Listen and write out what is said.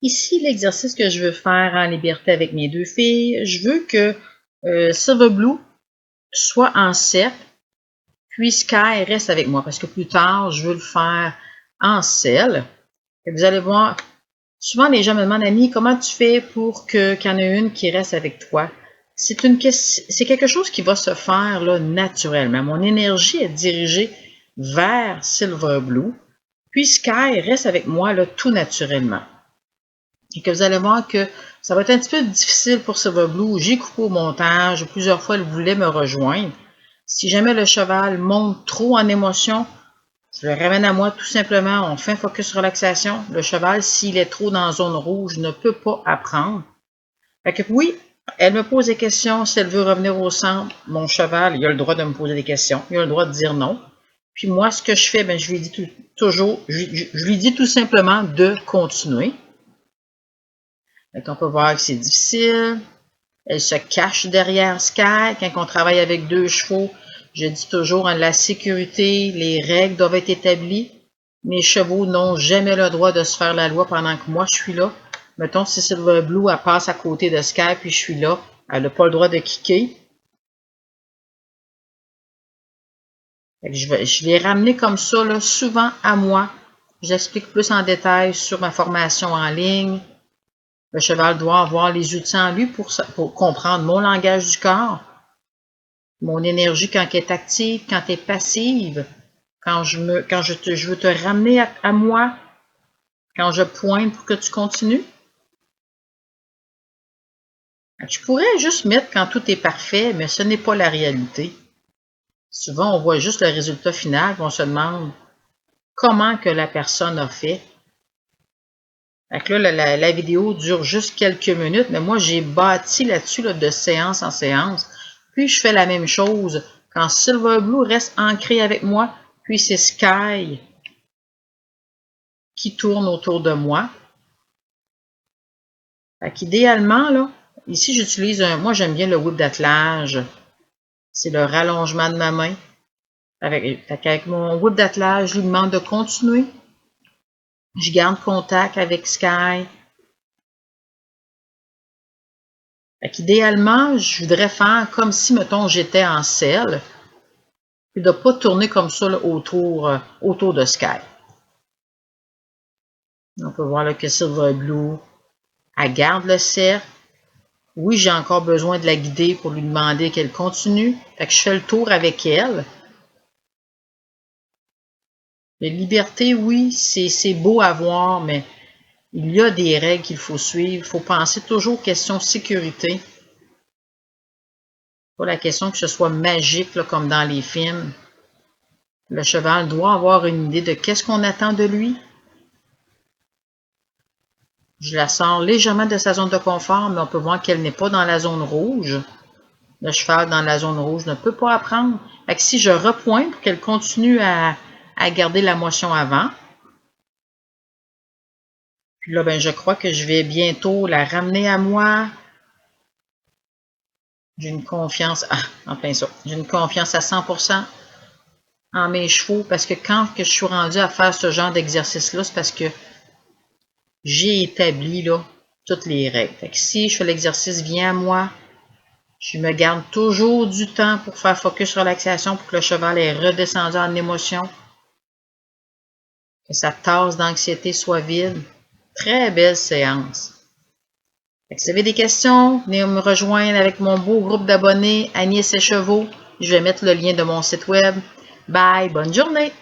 Ici, l'exercice que je veux faire en liberté avec mes deux filles, je veux que Silver Blue soit en cercle, puis Sky reste avec moi, parce que plus tard, je veux le faire en selle. Et vous allez voir, souvent les gens me demandent, Annie, comment tu fais pour qu'il y en ait une qui reste avec toi? C'est quelque chose qui va se faire là, naturellement. Mon énergie est dirigée vers Silver Blue, puis Sky reste avec moi là, tout naturellement. Et que vous allez voir que ça va être un petit peu difficile pour Silver Blue. J'ai coupé au montage. Plusieurs fois, elle voulait me rejoindre. Si jamais le cheval monte trop en émotion, je le ramène à moi tout simplement. On fait un focus relaxation. Le cheval, s'il est trop dans la zone rouge, ne peut pas apprendre. Fait que oui, elle me pose des questions. Si elle veut revenir au centre, mon cheval, il a le droit de me poser des questions. Il a le droit de dire non. Puis moi, ce que je fais, ben, je lui dis toujours, je lui dis tout simplement de continuer. Donc, on peut voir que c'est difficile. Elle se cache derrière Sky. Quand on travaille avec deux chevaux, je dis toujours, la sécurité, les règles doivent être établies. Mes chevaux n'ont jamais le droit de se faire la loi pendant que moi je suis là. Mettons, si Silver Blue, elle passe à côté de Sky, puis je suis là, elle n'a pas le droit de kicker. Je l'ai ramené comme ça, là, souvent à moi. J'explique plus en détail sur ma formation en ligne. Le cheval doit avoir les outils en lui pour comprendre mon langage du corps, mon énergie quand elle est active, quand elle est passive, quand je veux te ramener à moi, quand je pointe pour que tu continues. Je pourrais juste mettre quand tout est parfait, mais ce n'est pas la réalité. Souvent, on voit juste le résultat final, on se demande comment que la personne a fait. Fait que là, la vidéo dure juste quelques minutes, mais moi, j'ai bâti là-dessus là, de séance en séance. Puis, je fais la même chose quand Silver Blue reste ancré avec moi, puis c'est Sky qui tourne autour de moi. Fait qu'idéalement, là, ici, j'utilise moi, j'aime bien le whip d'attelage. C'est le rallongement de ma main. Avec mon whip d'attelage, je lui demande de continuer. Je garde contact avec Sky. Fait qu'idéalement, je voudrais faire comme si, mettons, j'étais en selle, puis de ne pas tourner comme ça là, autour de Sky. On peut voir là, que Silver Blue, elle garde le cercle. Oui, j'ai encore besoin de la guider pour lui demander qu'elle continue. Fait que je fais le tour avec elle. La liberté, oui, c'est beau à voir, mais il y a des règles qu'il faut suivre. Il faut penser toujours question sécurité. Pas la question que ce soit magique là, comme dans les films. Le cheval doit avoir une idée de qu'est-ce qu'on attend de lui. Je la sors légèrement de sa zone de confort, mais on peut voir qu'elle n'est pas dans la zone rouge. Le cheval dans la zone rouge ne peut pas apprendre. Fait que si je repointe pour qu'elle continue à garder la motion avant, puis là, ben, je crois que je vais bientôt la ramener à moi. J'ai une confiance, en plein ça, j'ai une confiance à 100% en mes chevaux parce que quand je suis rendue à faire ce genre d'exercice-là, c'est parce que j'ai établi là, toutes les règles. Fait que si je fais l'exercice, viens à moi, je me garde toujours du temps pour faire focus relaxation pour que le cheval est redescendu en émotion, que sa tasse d'anxiété soit vide. Très belle séance. Fait que si vous avez des questions, venez me rejoindre avec mon beau groupe d'abonnés Annie et ses chevaux. Je vais mettre le lien de mon site web. Bye, bonne journée!